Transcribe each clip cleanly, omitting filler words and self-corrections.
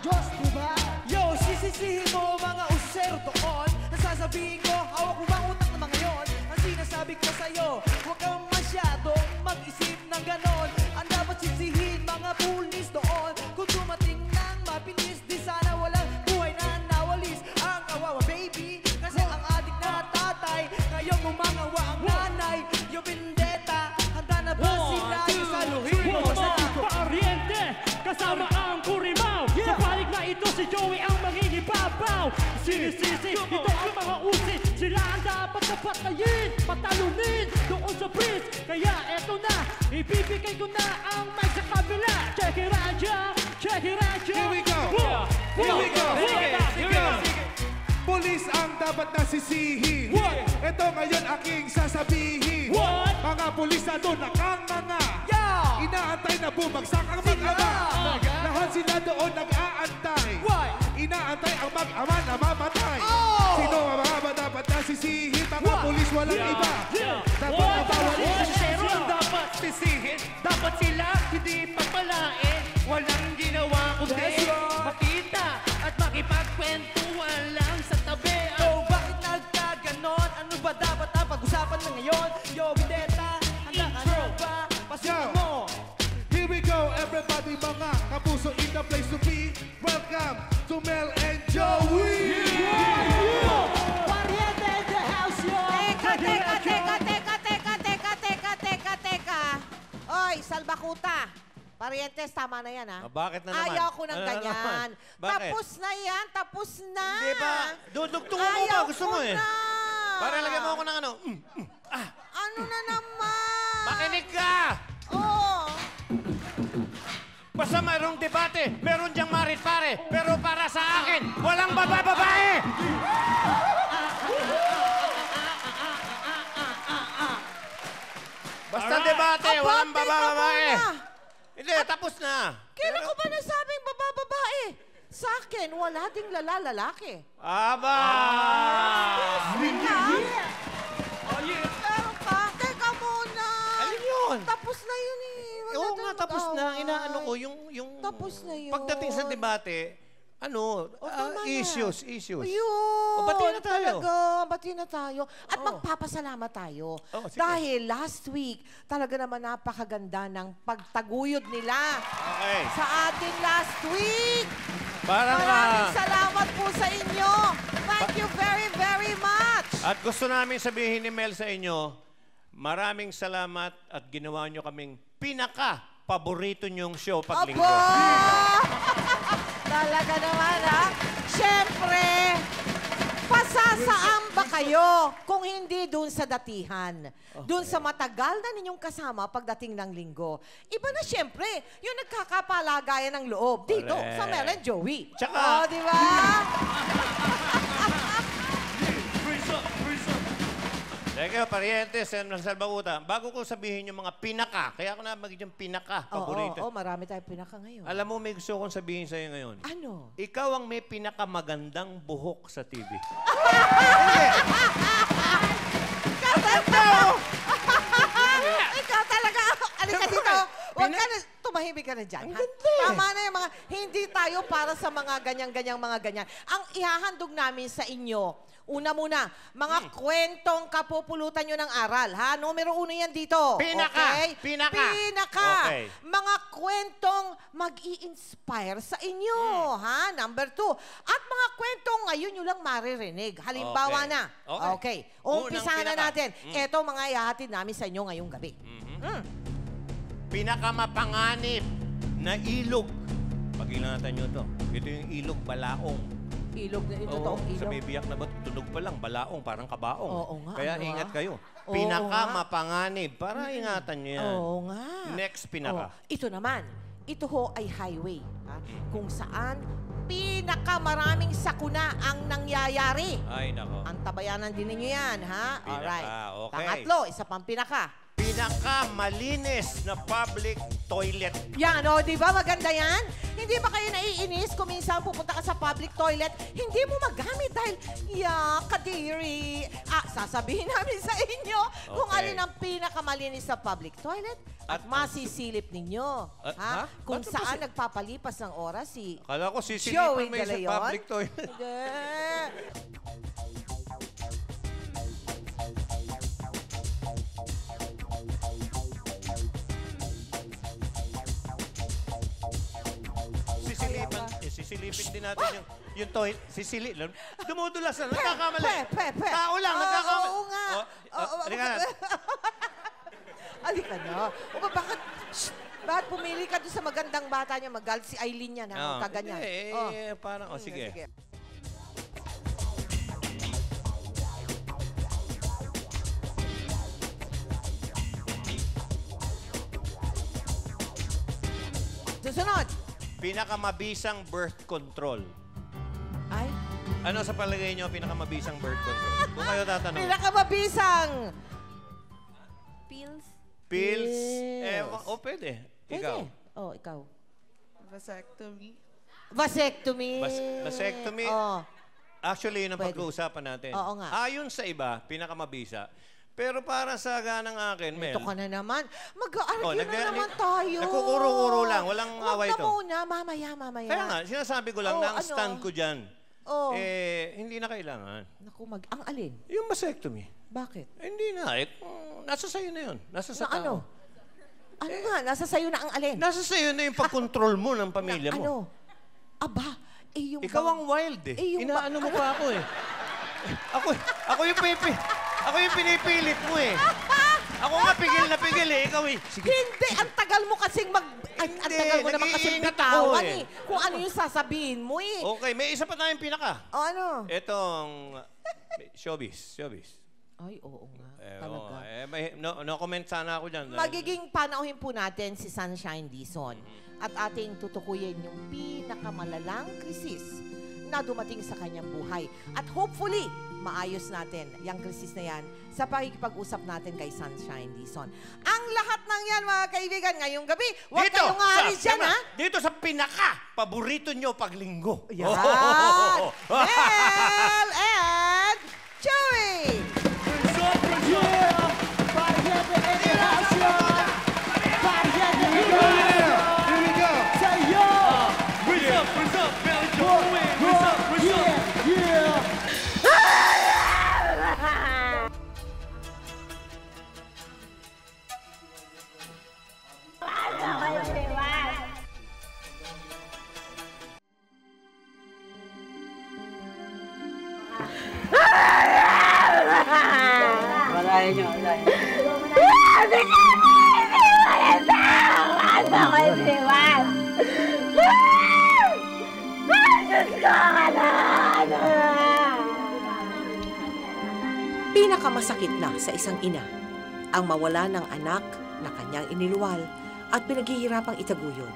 Diyos, diba? Yo, sisisihin mo mga usero doon. Nasasabihin ko, hawak mo bang utak na mga yon? Ang sinasabi ko sa'yo, huwag kang masyadong mag-isip ng ganon. Ang dapat sisihin mga pulis doon. Kung dumating ng mapinis, di sana walang buhay na nawalis. Ang kawawa baby, kasi ang adik na tatay, ngayong umangawa ang nanay. Yung vendetta, handa na ba sila yung saluhin mo sa Pariente, kasama ang kurimaw. Sa panig na ito si Joey ang mangingibabaw. Sinisisi, ito ang mga usi. Sila ang dapat na patayin, patalunin doon sa bridge. Kaya eto na, ibibigay ko na ang mic sa kabila. Check it out, Joe. Check it out, Joe. Here we go. Here we go. Sige. Pulis ang dapat nasisihin. Ito ngayon aking sasabihin. Mga pulis na doon nakanganga. Inaantay na bumagsak ang mag-ama. Lahat sila doon nag-aantay. Inaantay ang mag-ama na mamatay. Sino ang mga dapat nasisihin? Mga pulis walang iba. Dapat na bawal Pero ang dapat sisihin, dapat sila hindi pagpalain. Walang ginawa kundi makita at makipagkwentuhan lang sa tabi. Oh, bakit nagkaganon? Ano ba dapat ang pag-usapan na ngayon? Yo, Vendetta, handa ka na ba? Pasukin mo! Here we go, everybody, mga kapuso in the place to be. Welcome to Mel and Joey! Pariente in the house, yo! Teka. Oy, Salbakuta. Parientes, tama na yan, ha? Bakit na naman? Ayaw ko ng ganyan. Bakit? Tapos na yan, tapos na. Hindi ba? Dudugtungan mo ba? Gusto mo eh. Para lagyan mo ako ng ano. Ano na naman? Makinig ka! Oo. Basta mayroong debate, meron diyang marit pare. Pero para sa akin, walang babae! Basta debate, walang babae. Hindi, tapos na. Kailan ko ba nasabing babae? Sa akin, wala ding lalaki. Aba! Pero pa, teka muna. Alin yun? Tapos na yun eh. Wala Oo nga, tayong tapos na. mag-away. Inaano ko, yung... Tapos na yun. Pagdating sa debate, tama na. issues. Ayun. Batiin na tayo. Talaga, batiin na tayo. At magpapasalamat tayo. Sige. Dahil last week, talaga naman napakaganda ng pagtaguyod nila. Okay. Sa atin last week. Parang, Maraming salamat po sa inyo. Thank you very, very much. At gusto namin sabihin ni Mel sa inyo, maraming salamat at ginawa nyo kaming pinaka-paborito nyong show pag linggo. Talaga naman, ha? Siyempre, pasasaan ba kayo kung hindi dun sa datihan? Dun sa matagal na ninyong kasama pagdating ng linggo. Iba na siyempre, yung nagkakapalagayan ng loob dito Correct. sa Mel and Joey. Tsaka- di ba? Teka, parientes, Sen. Salbakuta. Bago ko sabihin yung mga pinaka, kaya ako na magiging pinaka-paborito. Oo, marami tayong pinaka ngayon. Alam mo, may gusto kong sabihin sa'yo ngayon. Ano? Ikaw ang may pinakamagandang buhok sa TV. Ikaw talaga. Alika dito. Huwag ka na, tumahimik ka na dyan. Ha? Tama na yung mga, hindi tayo para sa mga ganyan. Ang ihahandog namin sa inyo, Una muna, mga kwentong kapupulutan nyo ng aral, ha? Numero 1 yan dito. Pinaka. Okay? Pinaka. Pinaka. Okay. Mga kwentong mag-i-inspire sa inyo, ha? Number 2. At mga kwentong ngayon nyo lang maririnig. Halimbawa Okay. na. Okay. Umpisahan na Unang natin. Ito mga ihahatid namin sa inyo ngayong gabi. Pinakamapanganib na ilog. Pag-ingatan nyo to. Ito yung ilog balaong. Ilog na ito, Oo, toong ilog. sa may biyak na ba, tunog pa lang, balaong, parang kabaong. Oo nga, Kaya ano, ingat kayo. Oo Pinakamapanganib, para ingatan nyo yan. Oo nga. Next pinaka. Ito naman, ito ho ay highway. Ha? Kung saan pinakamaraming sakuna ang nangyayari. Ay, nako. Antabayanan din ninyo yan, ha? Pinaka, Alright. okay. Pangatlo, isa pang pinaka. Pinakamalinis na public toilet. Yan, o, di ba maganda yan? Hindi ba kayo naiinis kung minsan pupunta ka sa public toilet, hindi mo magamit dahil, kadiri. Sasabihin namin sa inyo kung Okay. alin ang pinakamalinis sa public toilet at At- masisilip ninyo. ha? Kung Ba't saan nagpapalipas ng oras si Akala ko Joey sisilipan mo De sa Leon. public toilet. Hindi. Sisilipin din natin yung toilet. Dumudulas na, nagkakamali. Pe. Tao lang, nagkakamali. Oo nga. Halika na. Halika na. Bakit pumili ka doon sa magandang bata niya? Magalit si Aileen yan, ha? Kaganyan. Parang, sige. Susunod. Pinakamabisang birth control. Ay, Ano sa palagay nyo pinakamabisang birth control? Kung kayo tatanong. pinakamabisang. Pills. Pills? Pills. Pwede. Pwede. Ikaw. Ikaw. Vasectomy. Vasectomy. Vasectomy? Oh. Actually, yun ang Pwede. pag-uusapan natin. Oo nga. Ayon sa iba, pinakamabisa. Pero para sa ganang akin, Mel. Ito ka na naman. Mag-argue na naman tayo. Nagkukuro-kuro lang. Walang away Huwag to. na muna. Mamaya. Kaya nga, sinasabi ko lang na ang ano? stand ko dyan, hindi na kailangan. Naku, ang alin? Yung vasectomy. Bakit? Hindi na. Nasa sayo na yun. Nasa sa Na ano? tao. Ano nga? Nasa sayo na ang alin? Nasa sayo na yung pag-control mo ng pamilya mo. Ano? Aba, yung Ikaw ang wild eh. Inaano mo pa ako eh. Ako yung pinipilit mo eh. Ako nga pigil na pigil eh. Ikaw eh. Sige. Hindi, ang tagal mo kasing ang tagal mo naman kasing nag-iingat ako bitawan eh. Kung ano yung sasabihin mo eh. Okay, may isa pa tayong pinaka. O ano? Itong showbiz. Ay, oo nga. Talaga. No comment sana ako dyan. Magiging panauhin po natin si Sunshine Dizon at ating tutukuyin yung pinakamalalang krisis na dumating sa kanyang buhay. At hopefully, maayos natin yung krisis na yan sa pakikipag-usap natin kay Sunshine Dizon. Ang lahat ng yan, mga kaibigan, ngayong gabi, huwag kayong aalis dyan, ha? Dito sa pinaka, paborito nyo pag linggo. Yan! Mel and Joey! Here we go. Pinakamasakit na sa isang ina ang mawala ng anak na kanyang iniluwal at pinaghihirapang itaguyod.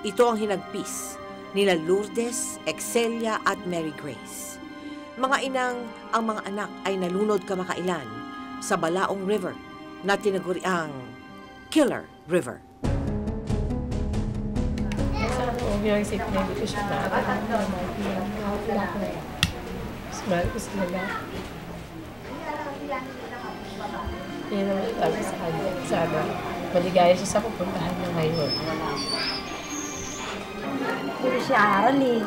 Ito ang hinagpis nila Lourdes, Excelia at Mary Grace. Mga inang ang mga anak ay nalunod kamakailan sa Balaong River na tinaguriang Killer River. Huwag yung isip na hindi ko siya mahal ko sila lahat. Yan naman sabi sa kanya. Sana maligaya siya sa pupuntahan niya ngayon. Hindi siya aral eh.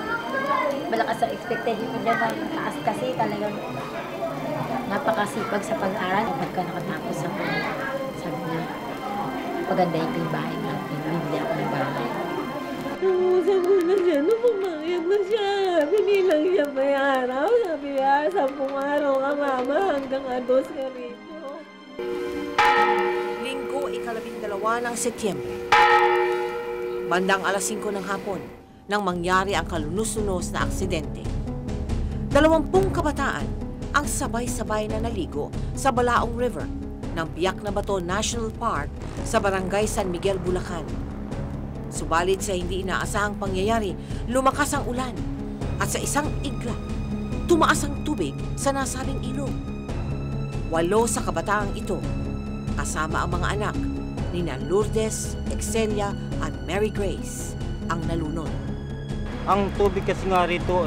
Malakas ang expectation ko dyan ng taas kasi talagang napakasipag sa pag-aral. Pagka nakatapos ako, sabi niya, pagandahin ko yung bahay natin. Bibili ako ng bahay. Namuusap ko na siya, pumayag na siya. Binilang siya pa yung araw. Sabi niya, 10 araw ka mama, hanggang 2 ka rito. Linggo, 12 ng Setyembre. Bandang alas 5 ng hapon, nang mangyari ang kalunos-lunos na aksidente. 20 kabataan ang sabay-sabay na naligo sa Balaong River ng Biak na Bato National Park sa Barangay San Miguel, Bulacan. Subalit sa hindi inaasahang pangyayari, lumakas ang ulan at sa isang igla, tumaas ang tubig sa nasabing ilog. 8 sa kabataang ito, kasama ang mga anak ni Lourdes, Excelia at Mary Grace, ang nalunod. Ang tubig kasi nga rito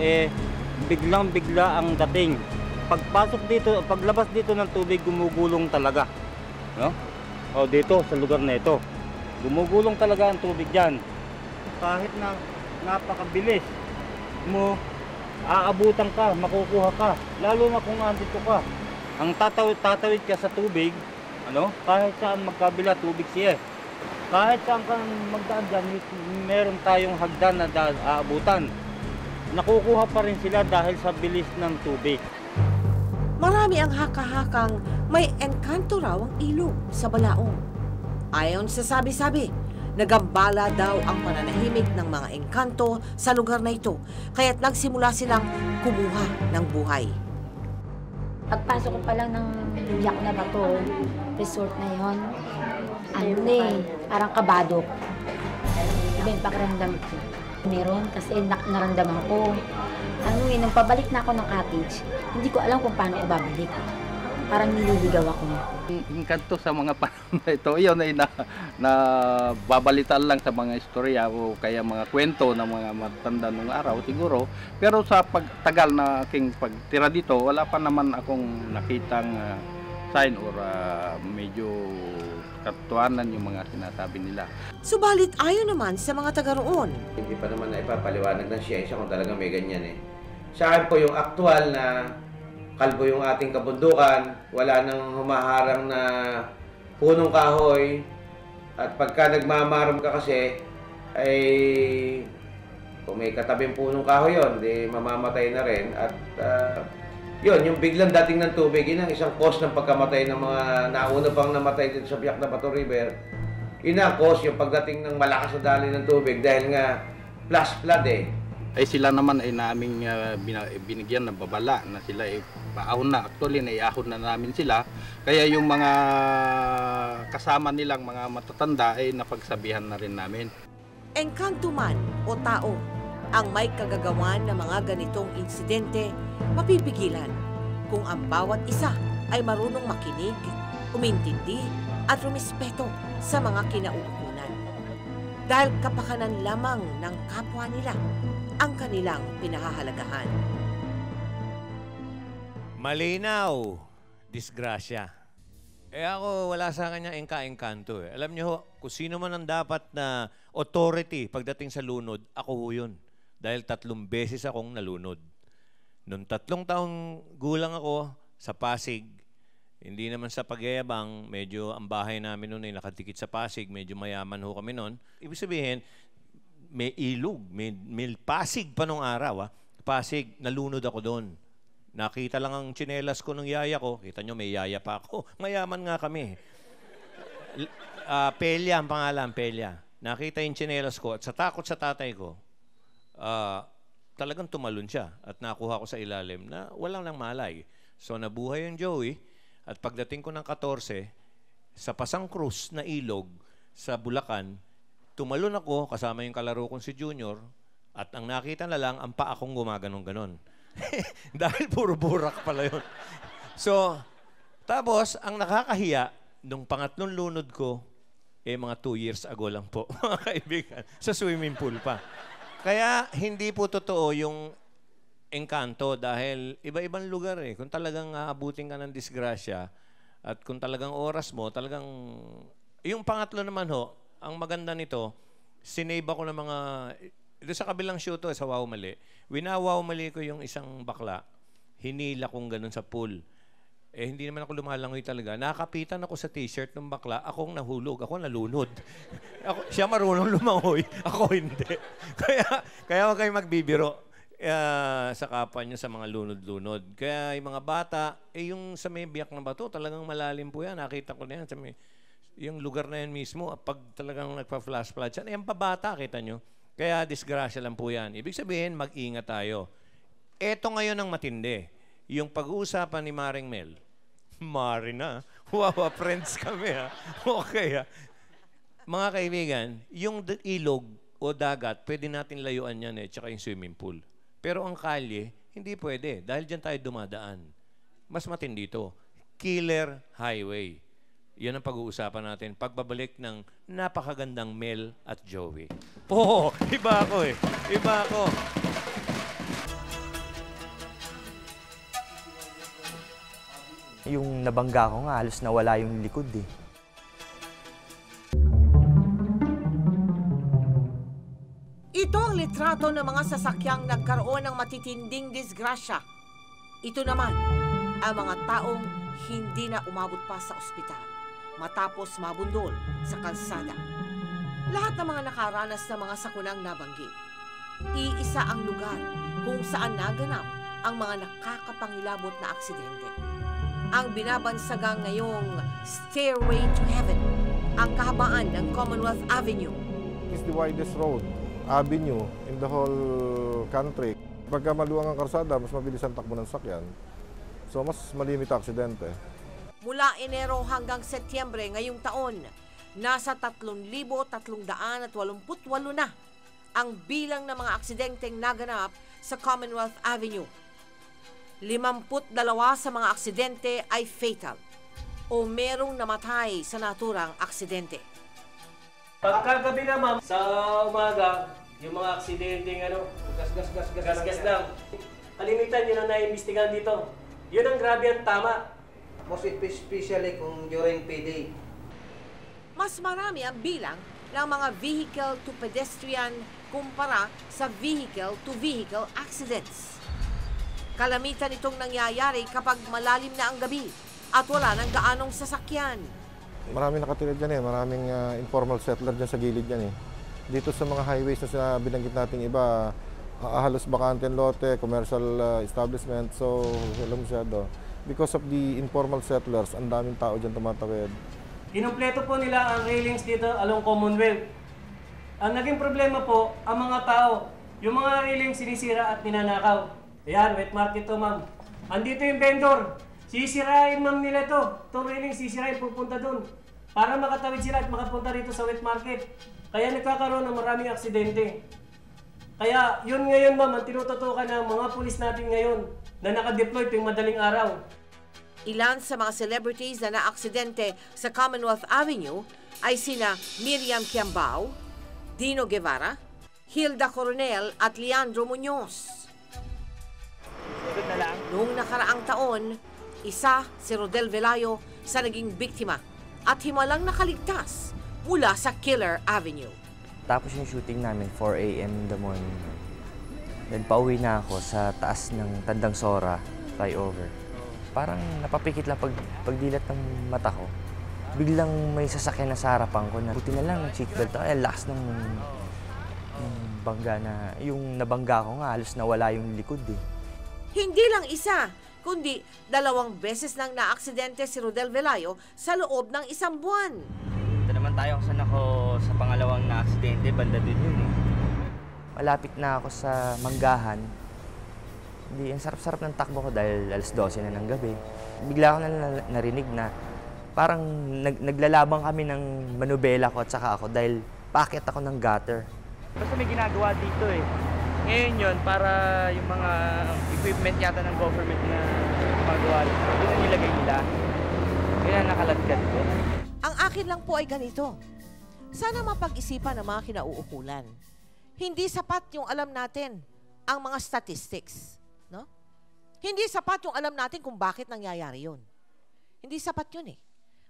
biglang-bigla ang dating. Pagpasok dito, paglabas dito ng tubig, gumugulong talaga. No? O dito, sa lugar na ito. Gumugulong talaga ang tubig dyan. Kahit na napakabilis mo, aabutan ka, makukuha ka. Lalo na kung andito ka. Ang tatawid ka sa tubig, kahit saan magkabila, tubig siya. Kahit saan ka magdaan dyan, meron tayong hagdan na aabutan. Nakukuha pa rin sila dahil sa bilis ng tubig. Marami ang haka-hakang may engkanto raw ang ilog sa Balaong. Ayon sa sabi-sabi, nagambala daw ang pananahimik ng mga engkanto sa lugar na ito, kaya't nagsimula silang kumuha ng buhay. Pagpasok ko pa lang ng Biak na Bato, resort na yon, parang kabado. Iba yung pakiramdam ko. Meron kasi naramdaman ko. Nung pabalik na ako ng cottage, hindi ko alam kung paano ibabalik. Parang nililigaw ako. Engkanto sa mga panahon na ito, yun ay babalitan lang sa mga istorya o kaya mga kwento ng mga matanda nung araw siguro. Pero sa pagtagal na aking pagtira dito, wala pa naman akong nakitang sign or medyo katuanan yung mga sinasabi nila. Subalit ayon naman sa mga taga roon. Hindi pa naman na ipapaliwanag ng siyensya kung talagang may ganyan eh. Sa akin po yung aktual na kalbo yung ating kabundukan, wala nang humaharang na punong kahoy, at pagka nagmamaram ka kasi, ay kung may katabing punong kahoy yun, di mamamatay na rin. At yun, yung biglang dating ng tubig, yun ang isang cause ng pagkamatay ng mga nauna pang namatay dito sa Biak na Bato River. Yun ang cause, yung pagdating ng malakas na daloy ng tubig dahil nga flash flood eh. Ay sila naman ay naming binigyan ng babala na sila ay paahon na. Actually, naiahon na namin sila. Kaya yung mga kasama nilang mga matatanda ay napagsabihan na rin namin. Engkanto man o tao, ang may kagagawan ng mga ganitong insidente, mapipigilan kung ang bawat isa ay marunong makinig, umintindi at rumispeto sa mga kinauukulan. Dahil kapakanan lamang ng kapwa nila ang kanilang pinahahalagahan. Malinaw, disgrasya. Ako, wala sa kanya engka-engkanto eh. Alam niyo, kung sino man ang dapat na authority pagdating sa lunod, ako ho yun. Dahil 3 beses akong nalunod. Noong 3 taong gulang ako sa Pasig, hindi naman sa pagyayabang, medyo ang bahay namin noon ay nakadikit sa Pasig, medyo mayaman ho kami noon. Ibig sabihin, may ilog, may Pasig pa nung araw. Pasig, nalunod ako doon. Nakita lang ang tsinelas ko ng yaya ko. Kita nyo, may yaya pa ako. Mayaman nga kami. Pelia ang pangalan, Pelia. Nakita yung tsinelas ko at sa takot sa tatay ko, talagang tumalon siya at nakuha ko sa ilalim na walang nang malay. So nabuhay yung Joey at pagdating ko ng 14, sa Pasang Cruz na ilog sa Bulacan, tumalon ako kasama yung kalaro kong si Junior at ang nakita na lang, ang paa kong gumaganon-ganon. Dahil puro burak pala yun. So, tapos, ang nakakahiya, nung pangatlong lunod ko, mga 2 years ago lang po, mga kaibigan, sa swimming pool pa. Kaya, hindi po totoo yung engkanto dahil iba-ibang lugar eh. Kung talagang aabutin ka ng disgrasya at kung talagang oras mo, talagang... Yung pangatlo naman ho, ang maganda nito, sinave ako ng mga Ito sa kabilang show to, sa Wow Mali. Winawaw mali ko yung isang bakla. Hinila kong ganun sa pool. Eh, hindi naman ako lumalangoy talaga. Nakapitan ako sa t-shirt ng bakla. Akong nahulog. Ako nalunod. Siya marunong lumangoy. Ako hindi. Kaya huwag kayong magbibiro sa kapwa nyo sa mga lunod-lunod. Kaya yung mga bata, yung sa may biyak na bato, talagang malalim po yan. Nakita ko na yan. Sa may, yung lugar na yan mismo, pag talagang nagpa-flash-flood yan, yung pabata, kita nyo. Kaya disgrasya lang po yan. Ibig sabihin, mag-ingat tayo. Eto ngayon ang matindi. Yung pag-uusapan ni Maring Mel, Mari na. Wow, friends kami ha. Okay ha. Mga kaibigan, yung ilog o dagat, pwede natin layuan yan tsaka yung swimming pool. Pero ang kalye, hindi pwede. Dahil dyan tayo dumadaan. Mas matindi ito. Killer Highway. Yan ang pag-uusapan natin. Pagbabalik ng napakagandang Mel at Joey. Oo, iba ako eh. Iba ako. Yung nabangga ko nga, halos nawala yung likod eh. Ito ang litrato ng mga sasakyang nagkaroon ng matitinding disgrasya. Ito naman ang mga taong hindi na umabot pa sa ospital matapos mabundol sa kalsada. Lahat ng mga nakaranas ng mga sakunang nabanggit. Iisa ang lugar kung saan naganap ang mga nakakapangilabot na aksidente. Ang binabansagang ngayong Stairway to Heaven, ang kahabaan ng Commonwealth Avenue. It's the widest avenue in the whole country. Pagka maluwang ang karsada, mas mabilis ang takbo ng sakyan. So, mas malimit ang aksidente. Mula Enero hanggang Setyembre ngayong taon, nasa 3,388 na ang bilang ng mga aksidenteng naganap sa Commonwealth Avenue. 52 sa mga aksidente ay fatal o merong namatay sa naturang aksidente. Pagkagabi naman, sa umaga, yung mga aksidenteng gas lang. Kalimitan yun ang naiimbestigahan dito. Yun ang grabe ang tama. Most especially kung during payday. Mas marami ang bilang ng mga vehicle to pedestrian kumpara sa vehicle to vehicle accidents. Kalamitan itong nangyayari kapag malalim na ang gabi at wala nang gaanong sasakyan. Maraming nakatira dyan eh. Maraming informal settler dyan sa gilid dyan eh. Dito sa mga highways na binanggit natin iba, halos bakante ang lote, commercial establishment. So, alam masyado. Because of the informal settlers, ang daming tao dyan tumatawid. Kinumpleto po nila ang railings dito along Commonwealth. Ang naging problema po, ang mga tao, yung mga railings sinisira at ninanakaw. Ayan, wet market to, ma'am. Andito yung vendor. Sisirain, ma'am, nila to. Itong railing, sisirain, pupunta dun. Para makatawid sila at makapunta rito sa wet market. Kaya nagkakaroon ng maraming aksidente. Kaya yun ngayon, ma'am, ang tinututukan ng mga pulis natin ngayon na nakadeploy tuwing madaling araw. Ilan sa mga celebrities na naaksidente sa Commonwealth Avenue ay sina Miriam Kiambao, Dino Guevara, Hilda Coronel at Leandro Muñoz. Noong nakaraang taon, isa si Rodel Velayo sa naging biktima at himalang nakaligtas mula sa Killer Avenue. Tapos yung shooting namin, 4 a.m. in the morning. Then pauwi na ako sa taas ng Tandang Sora flyover. Parang napapikit lang pagdilat ng mata ko. Biglang may sasakyan na sa harapan ko na buti na lang ng seatbelt. Ay, last ng bangga na, yung nabangga ko nga, halos nawala yung likod eh. Hindi lang isa, kundi 2 beses nang naaksidente si Rodel Velayo sa loob ng 1 buwan. Ito naman tayo kung saan ako sa pangalawang na-aksidente, banda din yun eh. Malapit na ako sa Manggahan. Hindi, ang sarap-sarap ng takbo ko dahil alas 12 na ng gabi. Bigla ako na narinig na parang naglalabang kami ng manubela ko at saka ako dahil paakyat ako ng gutter. Basta may ginagawa dito eh. Ngayon yun, para yung mga equipment yata ng government na magawa dito, yun ang nilagay nila. Kaya nakaladkad ko. Ang akin lang po ay ganito. Sana mapag-isipan ng mga kinauukulan. Hindi sapat yung alam natin ang mga statistics. No? Hindi sapat yung alam natin kung bakit nangyayari yun. Hindi sapat yun eh.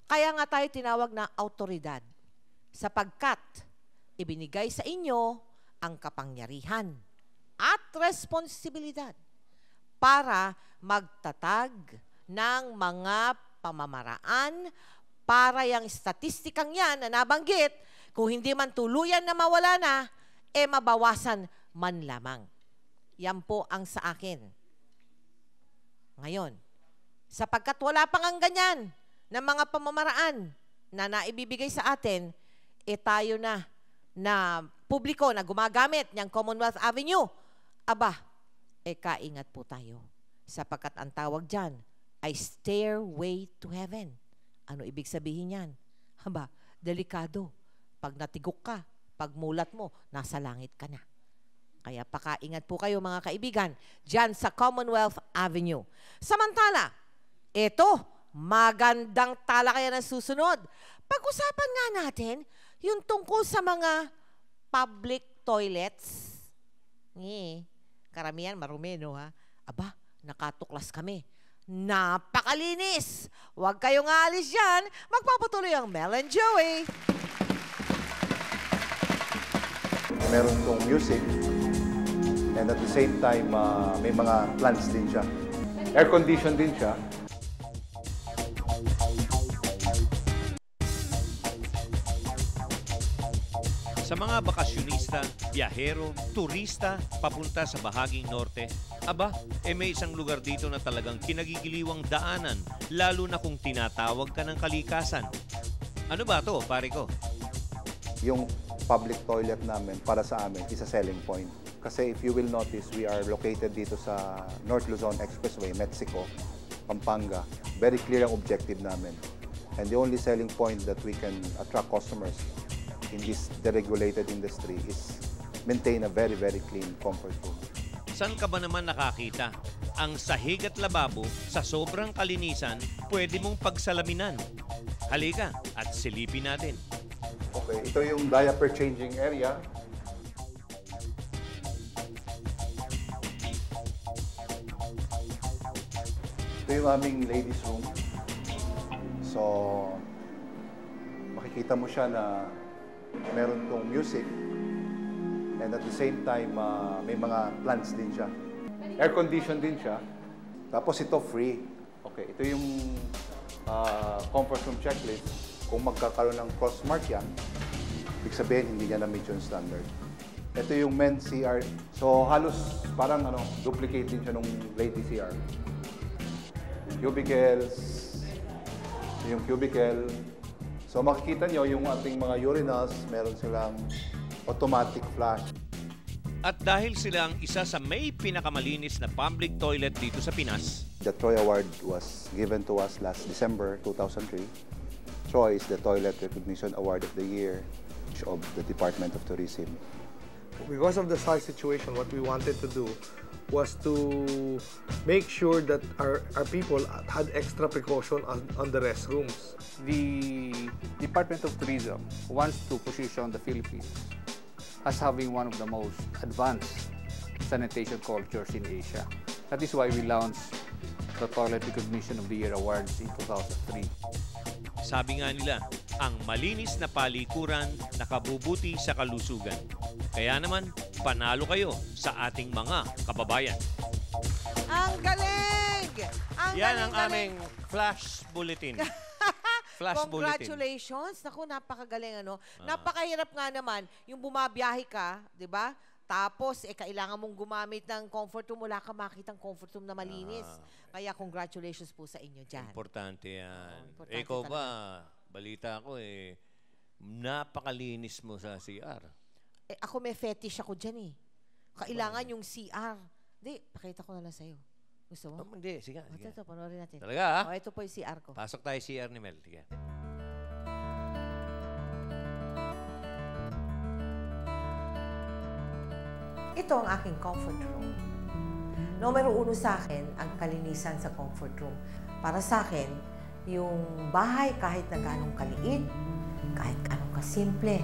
Kaya nga tayo tinawag na autoridad. Sapagkat ibinigay sa inyo ang kapangyarihan at responsibilidad para magtatag ng mga pamamaraan para yung statistikang yan na nabanggit, kung hindi man tuluyan na mawala na, mabawasan man lamang. Yan po ang sa akin. Ngayon, sapagkat wala pang ang ganyan ng mga pamamaraan na naibibigay sa atin, tayo na publiko na gumagamit ng Commonwealth Avenue, kaingat po tayo. Sapagkat ang tawag dyan ay stairway to heaven. Ano ibig sabihin yan? Delikado. Pag natigok ka, pag mulat mo, nasa langit ka na. Kaya pakaingat po kayo mga kaibigan, dyan sa Commonwealth Avenue. Samantala, magandang talakayan ang susunod. Pag-usapan nga natin yung tungkol sa mga public toilets. Karamihan marumi, no ha? Nakatuklas kami. Napakalinis! Huwag kayong aalis dyan. Magpapatuloy ang Mel and Joey. Meron tong music and at the same time, may mga plants din siya. Air condition din siya. Sa mga bakasyonista, biyahero, turista, papunta sa bahaging norte, may isang lugar dito na talagang kinagigiliwang daanan, lalo na kung tinatawag ka ng kalikasan. Ano ba to, pare ko? Yung public toilet namin, para sa amin, is a selling point. Kasi if you will notice, we are located dito sa North Luzon Expressway, Mexico, Pampanga. Very clear ang objective namin. And the only selling point that we can attract customers in this deregulated industry is maintain a very, very clean comfort room. Saan ka ba naman nakakita? Ang sahig at lababo sa sobrang kalinisan, pwede mong pagsalaminan. Halika at silipin natin. Okay, ito yung diaper changing area. Ito yung aming ladies room. So, makikita mo siya na meron tong music and at the same time, may mga plants din siya. Air condition din siya. Tapos ito free. Okay, ito yung comfort room checklist. Kung magkakaroon ng cross-mark yan, ibig sabihin hindi niya na-meet yung standard. Ito yung men's CR. So halos parang duplicate din siya nung lady CR. Cubicles, yung cubicle. So makikita nyo yung ating mga urinals, meron silang automatic flush. At dahil sila ang isa sa may pinakamalinis na public toilet dito sa Pinas, the Troy Award was given to us last December 2003. Troy is the Toilet Recognition Award of the Year of the Department of Tourism. Because of the size situation, what we wanted to do was to make sure that our people had extra precaution on the restrooms. The Department of Tourism wants to position the Philippines as having one of the most advanced sanitation cultures in Asia. That is why we launched the Toilet Recognition of the Year Awards in 2003. Sabi nga nila, ang malinis na palikuran nakabubuti sa kalusugan. Kaya naman, panalo kayo sa ating mga kababayan. Ang galing! Yan ang aming flash bulletin. Flash Congratulations! Naku, napakagaling Napakahirap nga naman yung bumabiyahe ka, di ba? Tapos, kailangan mong gumamit ng comfort room. Wala ka makitang comfort room na malinis. Kaya congratulations po sa inyo dyan. Importante yan. Ikaw ba, balita ko napakalinis mo sa CR. Ako may fetish ako dyan Kailangan yung CR. Hindi, pakita ko na lang sa'yo. Gusto mo? Hindi, sige. Ito, panoorin natin. Talaga ito po yung CR ko. Pasok tayo CR ni Mel. Sige. Ito ang aking comfort room. Numero 1 sa akin, ang kalinisan sa comfort room. Para sa akin, yung bahay kahit na ganong kaliit, kahit ganong kasimple.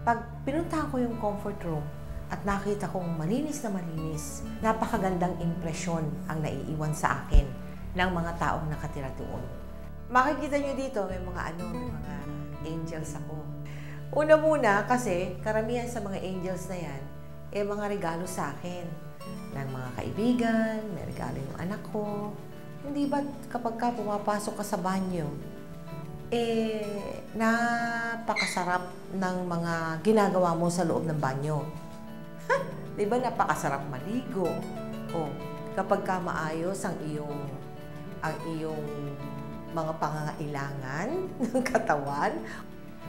Pag pinuntahan ko yung comfort room at nakita kong malinis na malinis, napakagandang impresyon ang naiiwan sa akin ng mga taong nakatira doon. Makikita nyo dito, may mga may mga angels ako. Una muna kasi karamihan sa mga angels na yan, mga regalo sa akin. Ng mga kaibigan, may regalo yung anak ko. Hindi ba kapag ka pumapasok ka sa banyo, napakasarap ng mga ginagawa mo sa loob ng banyo. Di ba napakasarap maligo? Kapag ka maayos ang iyong mga pangangailangan ng katawan.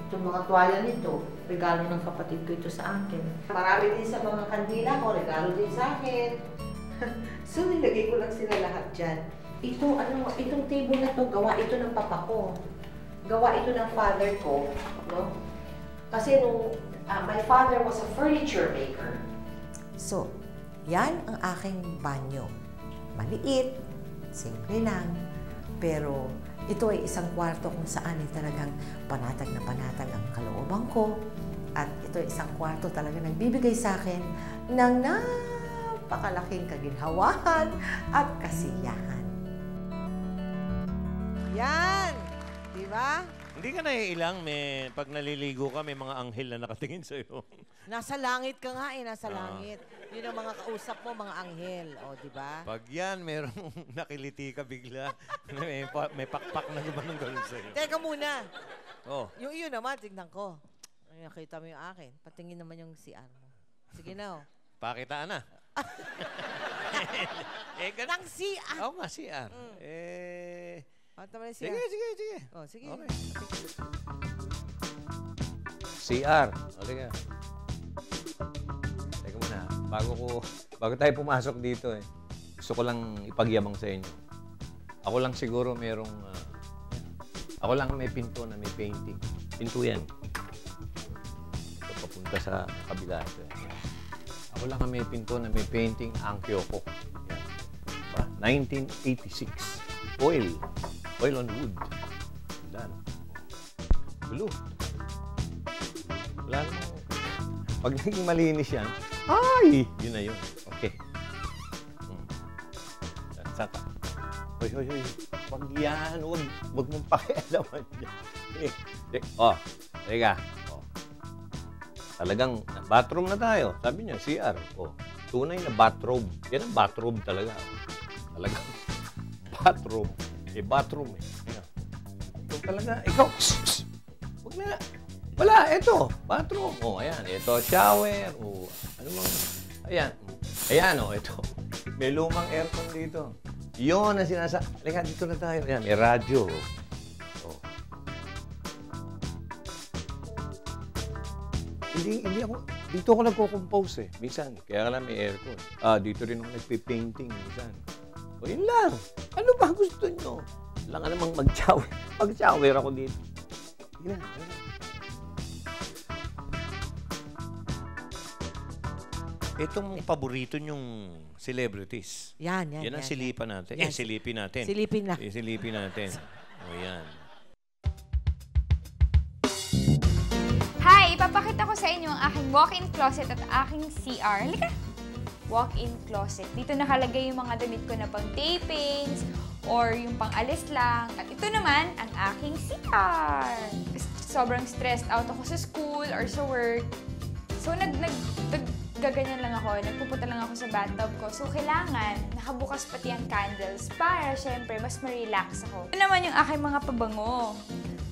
Itong mga tuwalya nito, regalo ng kapatid ko ito sa akin. Marami din sa mga kandila ko, regalo din sa akin. So, nilagay ko lang sila lahat dyan. Itong table na to, gawa ito ng papa ko. Gawa ito ng father ko. No? Kasi my father was a furniture maker. So, yan ang aking banyo. Maliit, simple lang, pero ito ay isang kwarto kung saan talagang panatag na panatag ang kalooban ko. At ito ay isang kwarto talaga nagbibigay sa akin ng napakalaking kaginhawahan at kasiyahan. Yan! Di ba? Hindi ka naiilang, pag naliligo ka, may mga anghel na nakatingin sa'yo. Nasa langit ka nga nasa langit. Yun ang mga kausap mo, mga anghel. Di ba? Pag yan, merong nakiliti ka bigla. may pakpak na naman ng gano'n sa'yo. Teka muna. Yung iyon naman, tignan ko. Nakita mo yung akin. Patingin naman yung CR mo. Sige na, Pakitaan na. Nang CR? Oo nga, CR. Sige. Sige. Okay. CR. Teka. Teka muna. Bago tayo pumasok dito gusto ko lang ipagyabang sa inyo. Ako lang siguro ako lang may pinto na may painting. Pinto yan. Ito papunta sa kabila. Ako lang may pinto na may painting ang Kyoko. 1986. Oil on wood. Done. Blue. Wala naman. Pag naging malinis yan, yun na yun. Okay. Saka. Hoy. Wag yan. Wag mong pakialaman yan. Teka. Talagang bathroom na tayo. Sabi niya, CR. Tunay na bathrobe. Yan ang bathrobe talaga. Talagang bathrobe. Bathroom Ito talaga. Ikaw, wag na. Wala, ito. Bathroom. Ayan. Ito, shower. Ano mga. Ayan, ito. May lumang aircon dito. Yun ang Halika, dito na tayo. Ayan, may radyo. Hindi ako. Dito ako nagko-compose minsan. Kaya lang may aircon. Dito rin ako nagpipainting minsan. Yun lang. Ano ba gusto nyo? Wala ka namang mag-shower. Mag-shower ako dito. Sige na. Itong paborito nyong celebrities. Yan. Yan ang silipan natin. Silipin natin. Silipin na. Silipin natin. Yan. Hi! Ipapakita ko sa inyo ang aking walk-in closet at aking CR. Halika! Walk-in closet. Dito nakalagay yung mga damit ko na pang tapings or yung pang alis lang. At ito naman ang aking CR. Sobrang stressed out ako sa school or sa work. So, gaganyan lang ako. Nagpupunta lang ako sa bathtub ko. So, kailangan nakabukas pati ang candles para, syempre, mas ma-relax ako. Ito naman yung aking mga pabango.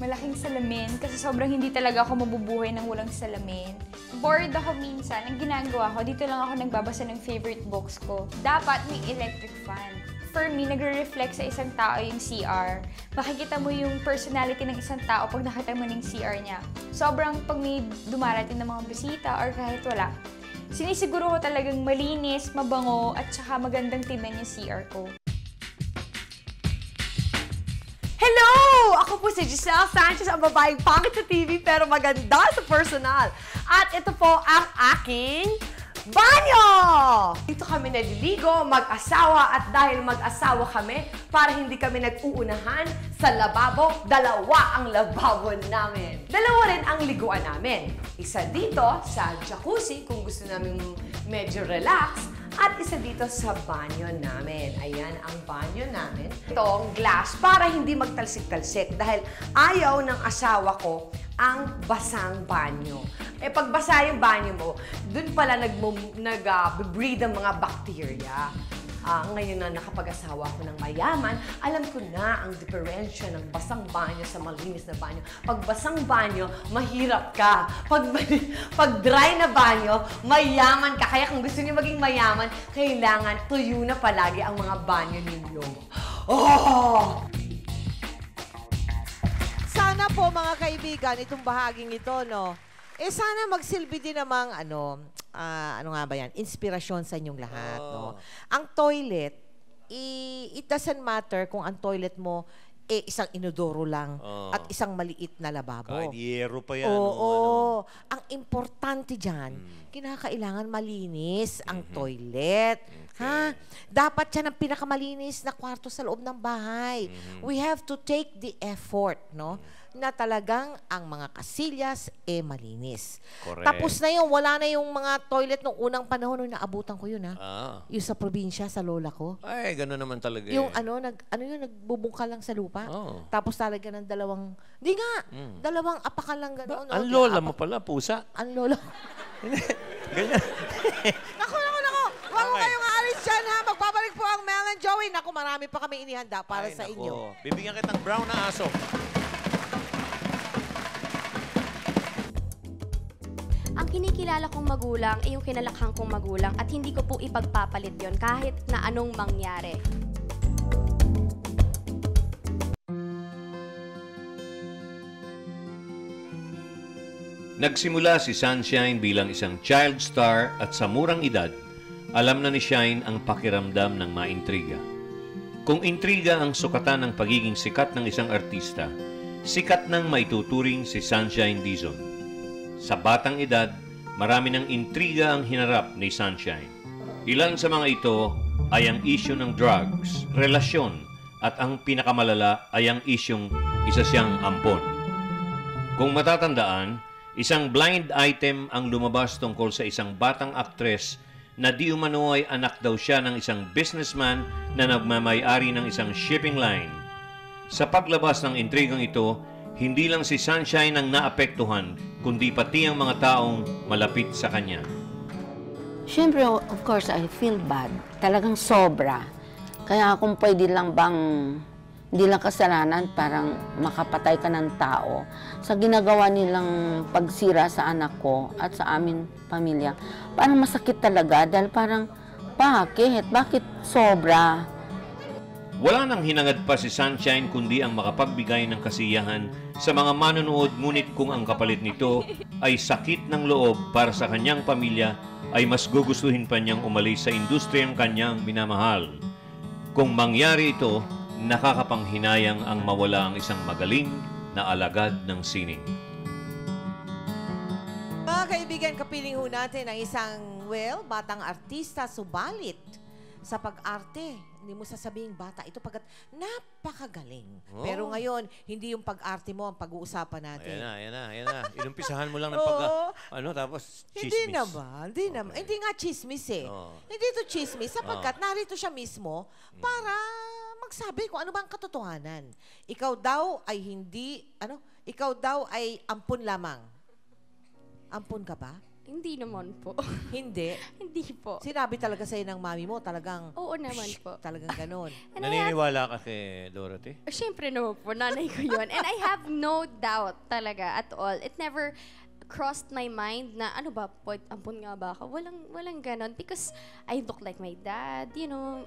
Malaking salamin kasi sobrang hindi talaga ako mabubuhay ng walang salamin. Bored ako minsan. Ang ginagawa ko, dito lang ako nagbabasa ng favorite books ko. Dapat may electric fan. For me, nagre-reflect sa isang tao yung CR. Makikita mo yung personality ng isang tao pag nakita mo ng CR niya. Sobrang pag may dumarating ng mga bisita or kahit wala, sinisiguro ko talagang malinis, mabango, at saka magandang tignan yung CR ko. Hello! Ako po si Giselle Sanchez, ang babaeng pangit sa TV pero maganda sa personal. At ito po ang aking banyo! Dito kami naliligo, mag-asawa, at dahil mag-asawa kami, para hindi kami nag-uunahan sa lababo, dalawa ang lababo namin. Dalawa rin ang liguan namin. Isa dito sa jacuzzi kung gusto namin medyo relax, at isa dito sa banyo namin. Ayan ang banyo namin. Itong glass para hindi magtalsik-talsik dahil ayaw ng asawa ko ang basang banyo. Eh, pag basa yung banyo mo, dun pala nag-breed ang mga bacteria. Ngayon na nakapag-asawa ko ng mayaman, alam ko na ang diferensya ng basang banyo sa malinis na banyo. Pag basang banyo, mahirap ka. Pag dry na banyo, mayaman ka. Kaya kung gusto niyo maging mayaman, kailangan tuyo na palagi ang mga banyo ninyo. Oh! Sana po mga kaibigan, itong bahaging ito, no? Sana magsilbi din namang, ano nga ba yan? Inspirasyon sa inyong lahat, no? Ang toilet, it doesn't matter kung ang toilet mo, isang inodoro lang at isang maliit na lababo. Kahit yero pa yan. Oo. Ang importante dyan, kinakailangan malinis ang toilet. Ha? Dapat yan ang pinakamalinis na kwarto sa loob ng bahay. We have to take the effort, no? Na talagang ang mga kasilyas malinis. Correct. Tapos na yun, wala na yung mga toilet nung unang panahon nung naabutan ko yun, ha? Yung sa probinsya, sa lola ko. Ay, gano'n naman talaga. Yung nagbubungka lang sa lupa. Tapos talaga ng dalawang, di nga, dalawang apakan lang gano'n. Ang lola mo pala, pusa. Ang lola. Ganyan. Naku. Huwag mo kayong aalis dyan, ha? Magbabalik po ang Mel and Joey. Naku, marami pa kami inihanda para sa inyo. Bibigyan kitang brown na aso. Ang kinikilala kong magulang ay yung kinalakhang kong magulang at hindi ko po ipagpapalit yon kahit na anong mangyari. Nagsimula si Sunshine bilang isang child star at sa murang edad, alam na ni Shine ang pakiramdam ng maintriga. Kung intriga ang sukatan ng pagiging sikat ng isang artista, sikat nang maituturing si Sunshine Dizon. Sa batang edad, marami ng intriga ang hinarap ni Sunshine. Ilan sa mga ito ay ang isyu ng drugs, relasyon, at ang pinakamalala ay ang isyong isa siyang ampon. Kung matatandaan, isang blind item ang lumabas tungkol sa isang batang aktres na di umano ay anak daw siya ng isang businessman na nagmamay-ari ng isang shipping line. Sa paglabas ng intrigang ito, hindi lang si Sunshine ang naapektuhan, kundi pati ang mga taong malapit sa kanya. Siyempre, of course, I feel bad. Talagang sobra. Kaya kung pwede lang bang hindi lang kasalanan, parang makapatay ka ng tao. Sa ginagawa nilang pagsira sa anak ko at sa amin pamilya, parang masakit talaga dahil parang, bakit sobra? Wala nang hinangad pa si Sunshine kundi ang makapagbigay ng kasiyahan sa mga manonood, ngunit kung ang kapalit nito ay sakit ng loob para sa kanyang pamilya, ay mas gugustuhin pa niyang umalis sa industriyang kanyang minamahal. Kung mangyari ito, nakakapanghinayang ang mawala ang isang magaling na alagad ng sining. Mga kaibigan, kapiling ho natin ang isang, batang artista, subalit sa pag-arte. Hindi mo sasabing bata ito pagkat napakagaling. Pero ngayon, hindi yung pag-arte mo ang pag-uusapan natin. Ayan na. Inumpisahan mo lang ng tapos chismis. Hindi naman. Hindi nga chismis eh. Hindi ito chismis sapagkat narito siya mismo para magsabi kung ano ba ang katotohanan. Ikaw daw ay ampun lamang. Ampun ka ba? Hindi naman po. Hindi? Hindi po. Sinabi talaga sa'yo ng mami mo, talagang... Oo naman po. Talagang ganun. Naniniwala ka kay Dorothy? Siyempre naman po, nanay ko yun. And I have no doubt talaga at all. It never crossed my mind na ampun nga ba ako? Walang ganon. Because I look like my dad,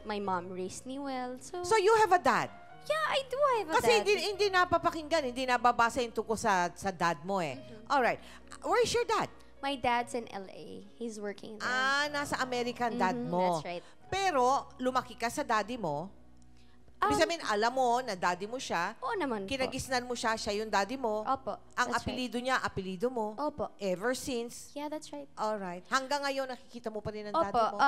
my mom raised me well. So you have a dad? Yeah, I do have a Kasi dad. Kasi hindi napapakinggan, hindi nababasa yung tungkol sa dad mo eh. Alright. Where's your dad? My dad's in LA. He's working there. Nasa American dad mo. That's right. Pero, lumaki ka sa daddy mo. Ibig sabihin, alam mo na daddy mo siya. Oo naman po. Kinagisnan mo siya yung daddy mo. Opo. Ang apelido niya, apelido mo. Opo. Ever since. Yeah, that's right. Alright. Hanggang ngayon, nakikita mo pa rin ang daddy mo?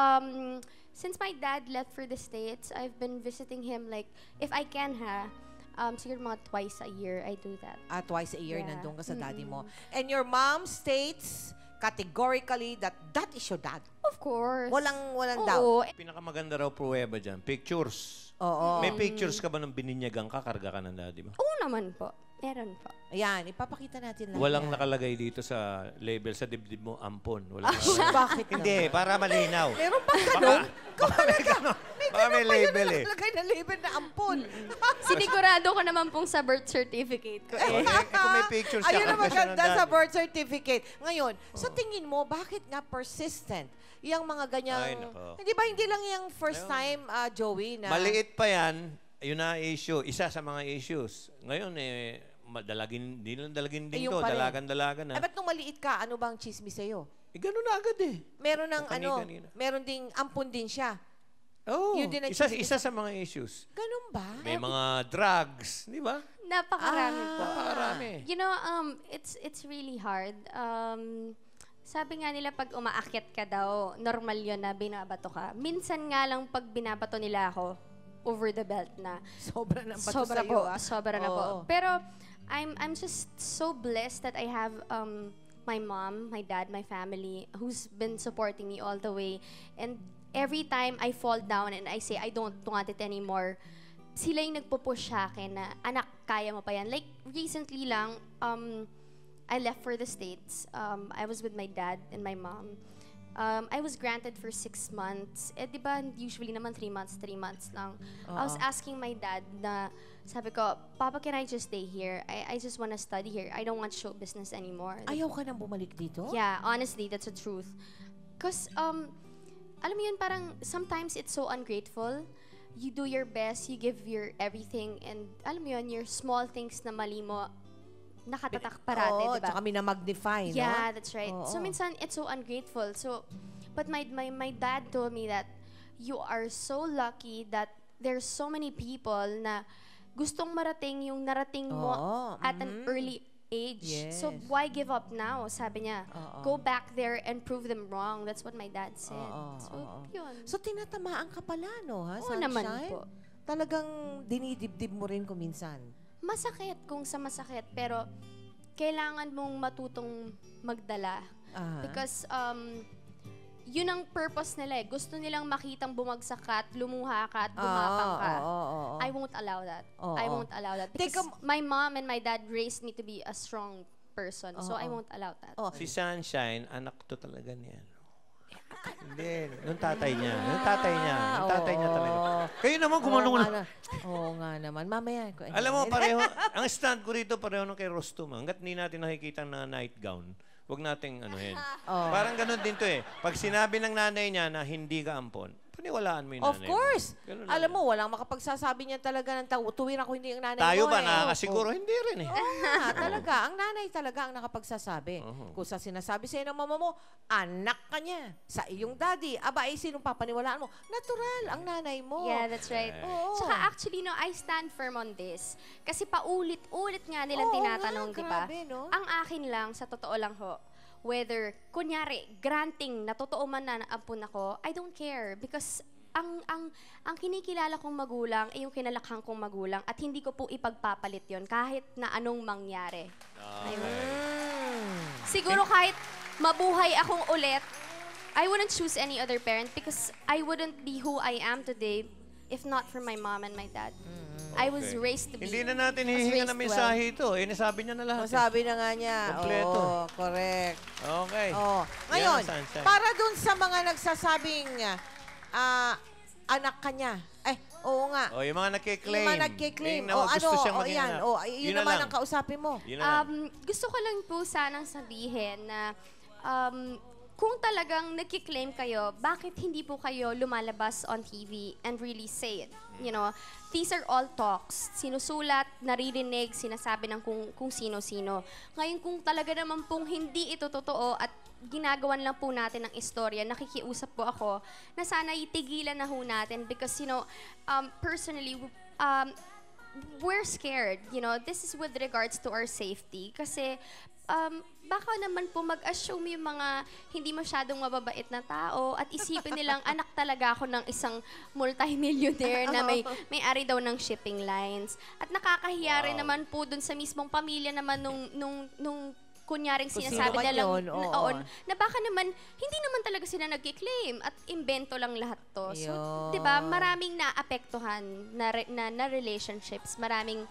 Since my dad left for the States, I've been visiting him like, if I can siguro mga twice a year, I do that. Twice a year, nandun ka sa daddy mo. And your mom states categorically that is your dad. Of course. Walang doubt. Pinakamaganda raw pruweba dyan, pictures. Oo. May pictures ka ba nung bininyagang ka, karga ka ng daddy mo? Oo naman po. Meron po. Ayan, ipapakita natin lang. Walang yan. nakalagay dito sa label sa dibdib mo, ampon. Walang Bakit Hindi, para malinaw. Meron pang ganun? Baka may label eh. Nakalagay na label na ampon. Sinigurado ko naman pong sa birth certificate ko eh. Kung may pictures ka, Ayun ang karga siya ng maganda sa daddy. birth certificate. Ngayon, sa tingin mo, bakit nga persistent yung mga ganyang... Ay, nako. Hindi ba, hindi lang yung first time, Joey, na... Maliit pa yan, yun na issue. Isa sa mga issues. Ngayon dalagin din Ayun to. pa rin. Dalagan na. Eh, ba't nung maliit ka, ano bang chismis sa'yo? Ganun na agad eh. Meron ng Kani-kanina. meron ding ampun din siya. Oo. Yun din ang Isa sa mga issues. Ganun ba? May mga drugs, di ba? Napakarami po. Napakarami. You know, it's really hard. Sabi nga nila pag umaakyat ka daw, normal yun na binabato ka. Minsan nga lang pag binabato nila ako, over the belt na. Sobra na bato Sobra sa'yo, po. ah. Sobra na Oo. po. Pero I'm just so blessed that I have my mom, my dad, my family who's been supporting me all the way. And every time I fall down and I say I don't want it anymore, sila yung nagpo-push sa akin na, anak, kaya mo pa yan. Like, recently lang, I left for the States. I was with my dad and my mom. I was granted for 6 months. Eh, di ba, usually naman 3 months lang. I was asking my dad na, sabi ko, Papa, can I just stay here? I just want to study here. I don't want show business anymore. Ayaw ka nang bumalik dito? Yeah, honestly, that's the truth. Because, alam mo yun, parang sometimes it's so ungrateful. You do your best, you give your everything, and alam mo yun, your small things na mali mo, nakatatak parate, Oo, diba? tsaka minamagnify, no? Yeah, that's right. Oo. So, minsan, it's so ungrateful. So, but my dad told me that you are so lucky that there's so many people na gustong marating yung narating mo at an early age. Yes. So, why give up now? Sabi niya, go back there and prove them wrong. That's what my dad said. So, yun. So, tinatamaan ka pala, no, ha? Oo Sunshine? naman po. Talagang dinidibdib mo rin kung minsan. Masakit kung sa masakit, pero kailangan mong matutong magdala. Because yun ang purpose nila eh. Gusto nilang makitang bumagsak ka at lumuha ka at gumapang ka. I won't allow that. I won't allow that. Because my mom and my dad raised me to be a strong person. So I won't allow that. Si Sunshine, anak to talaga niyan. Hindi, nung tatay niya. Nung tatay niya talaga. Kayo naman gumano na. Oo nga naman. Mamaya. Alam mo, pareho, ang stand ko rito pareho nung kay Rostum. Hanggat hindi natin nakikita na nightgown, huwag nating anuhin. Parang ganun din to eh. Pag sinabi ng nanay niya na hindi ka ampon, paniwalaan mo yung nanay Of course. Ganun Alam mo, walang makapagsasabi niya talaga ng tuwir ako hindi ang nanay Tayo mo. ba nakakasiguro? Hindi rin eh. Oo nga, talaga. Ang nanay talaga ang nakapagsasabi. Kung sa sinasabi sa'yo ng mama mo, anak ka niya. Sa iyong daddy, aba, sinong papaniwalaan mo? Natural, ang nanay mo. Yeah, that's right. Oo. Tsaka actually, no, I stand firm on this. Kasi paulit-ulit nga nilang Oo tinatanong, nga, di ba? grabe, no? Ang akin lang, sa totoo lang ho, whether, kunyari, granting na totoo man na ampun ako, I don't care. Because ang kinikilala kong magulang ay yung kinalakhang kong magulang at hindi ko po ipagpapalit yon kahit na anong mangyari. Siguro kahit mabuhay akong ulit, I wouldn't choose any other parent because I wouldn't be who I am today if not for my mom and my dad. I was raised to be. Hindi na natin hihinga ng mensahe ito. Eh, nasabi niya na lahat. Nasabi na nga niya. Kompleto. Oo, correct. Okay. Ngayon, Yan ang Sunshine. para dun sa mga nagsasabing anak ka niya. Oo nga. Yung mga nagkiklaim. Yung mga nagkiklaim. Yung gusto siyang maging yan. anak. Yun naman ang kausapin mo. Gusto ko lang po sanang sabihin na kung talagang nagkiklaim kayo, bakit hindi po kayo lumalabas on TV and really say it? You know, these are all talks. Sinusulat, naririnig, sinasabi ng kung sino-sino. Ngayon, kung talaga naman pong hindi ito totoo at ginagawan lang po natin ng istorya, nakikiusap po ako na sana itigilan na ho natin because, you know, personally, we're scared. You know, this is with regards to our safety. Kasi, baka naman po mag-assume yung mga hindi masyadong mababait na tao at isipin nilang anak talaga ako ng isang multi-millionaire na may-ari daw ng shipping lines. At nakakahiya rin naman po dun sa mismong pamilya naman nung kunyaring Kung sinasabi sino man na lang, yun, oo. oo, na baka naman, hindi naman talaga sila nagki-claim at imbento lang lahat to. So, Yun. di ba, maraming naapektuhan na relationships, maraming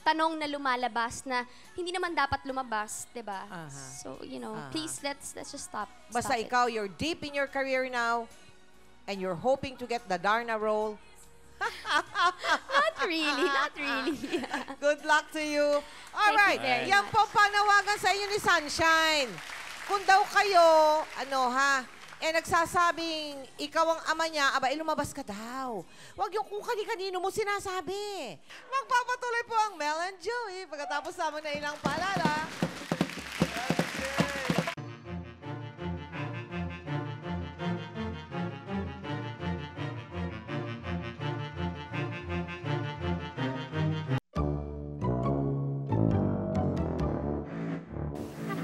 tanong na lumalabas na hindi naman dapat lumabas, di ba? So, you know, please, let's just stop. Basta stop it. ikaw, you're deep in your career now and you're hoping to get the Darna role. Not really, not really. Good luck to you. All Thank right, you very yan po panawagan sa inyo ni Sunshine. Kung daw kayo, nagsasabing ikaw ang ama niya, lumabas ka daw. Huwag yung kung kani-kanino mo sinasabi. Magpapatuloy po ang Mel and Joey pagkatapos naman na ilang paalala.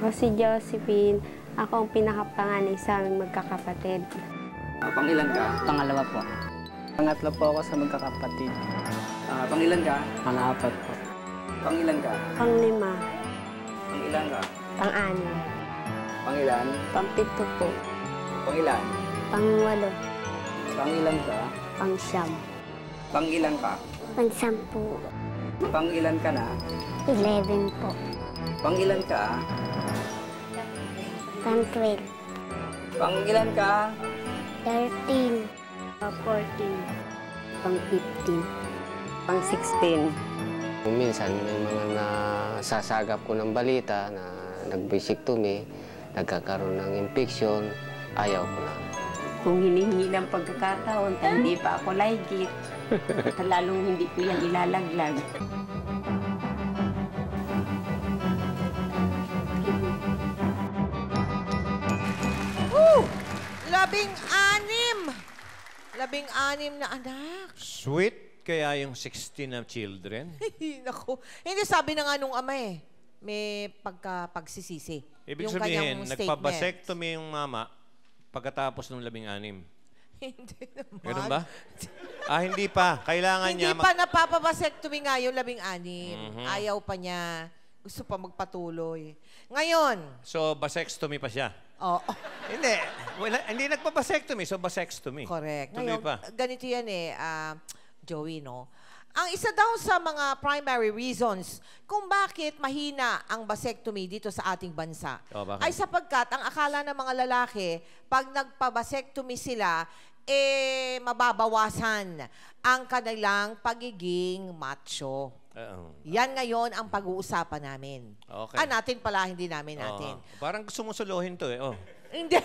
Ako si Josephine. Ako ang pinakapanganay sa aming magkakapatid. Pangilan ka? Pangalawa po. Pangatlo po ako sa magkakapatid. Pangilan ka? Pang-apat po. Pangilan ka? Panglima. Pangilan ka? Pang-anim. Pangilan? Pang-pito po. Pangilan? Pang-walo. Pangilan ka? Pang-siyam. Pangilan ka? Pang-sampu. Pangilan ka na? 11 po. Pangilan ka? Pang-12. Pangilan ka? 13. Pang-14. Pang-15. Pang-16. Kung minsan may mga nasasagap ko ng balita na nag-vasectomy, nagkakaroon ng infection, ayaw ko na. Kung hinihingi ng pagkakataon, hindi pa ako laigit. Lalong hindi ko yan ilalaglag. Labing-anim na anak. Sweet kaya yung 16 na children? Naku. Hindi, sabi na nga nung ama may pagsisisi. Ibig yung sabihin, kanyang nagpabasectomy yung mama pagkatapos ng 16. Hindi naman. Ganun ba? Hindi pa. Kailangan Hindi niya... pa napapabasectomy nga yung 16. Ayaw pa niya. Gusto pa magpatuloy. Ngayon. So, vasectomy pa siya? Oo. Hindi. Hindi nagpa-vasectomy, so vasectomy. Correct. Tuloy Ngayon, pa. ganito yan Joey, no? Ang isa daw sa mga primary reasons kung bakit mahina ang vasectomy dito sa ating bansa ay sapagkat ang akala ng mga lalaki, pag nagpa-vasectomy sila, mababawasan ang kanilang pagiging macho. Yan ngayon ang pag-uusapan namin. Okay. Natin pala, hindi namin natin. Parang gusto mo suluhin to Hindi.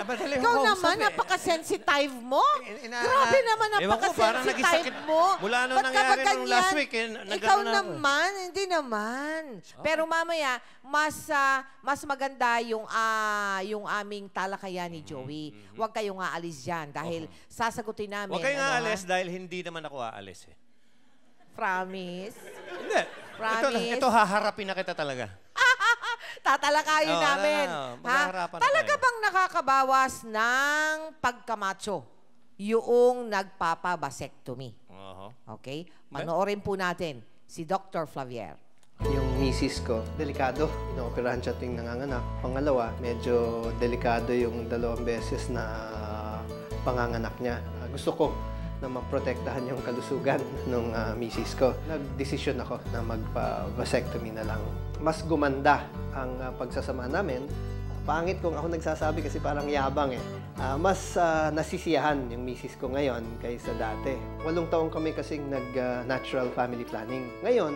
Ikaw naman, napaka-sensitive mo. Grabe naman, napaka-sensitive mo. Mula nung nangyari nung last week, ikaw naman, hindi naman. Pero mamaya, mas maganda yung aming talakayan ni Joey. Huwag kayong aalis dyan dahil sasagutin namin. Huwag kayong aalis dahil hindi naman ako aalis Promise? Hindi. Promise? Ito haharapin na kita talaga. Tatalakayin namin. Maghaharapan na Talaga bang nakakabawas ng pagkamacho yung nagpapabasectomy? Okay? Panoorin po natin si Dr. Flavier. Yung misis ko, delikado. Inooperahan siya ting nanganganak. Pangalawa, medyo delikado yung 2 beses na panganganak niya. Gusto ko na maprotektahan yung kalusugan ng misis ko. Nagdesisyon ako na magpa-vasectomy na lang. Mas gumanda ang pagsasama namin. Pangit kung ako nagsasabi kasi parang yabang Mas nasisiyahan yung misis ko ngayon kaysa dati. 8 taon kami kasing nag-natural family planning. Ngayon,